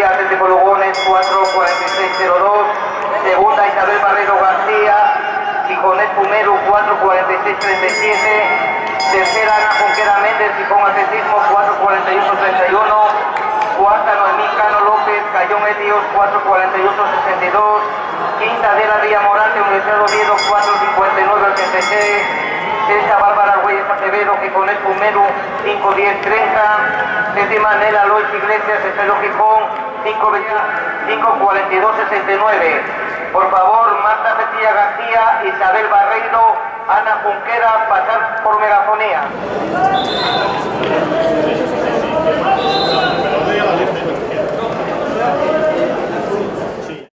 Atlético Lugones 4:46:02. Segunda Isabel Barreiro García, Gijonet Pumero 4:46:37. Tercera Ana Junquera Méndez, Gijón Atletismo 4:41:31. Cuarta Noemí Cano López, Cayón Helios 4:48:62. Quinta Adela Villamorante, Universidad de Oviedo 4:59:86. Sexta Bárbara Güeyes Acevedo, Gijonet Pumero 5:10:30. Séptima Nela Lois Iglesias, Estelo Gijón 5:42:69. Por favor, Marta Petilla García, Isabel Barreiro, Ana Junquera, pasar por megafonía.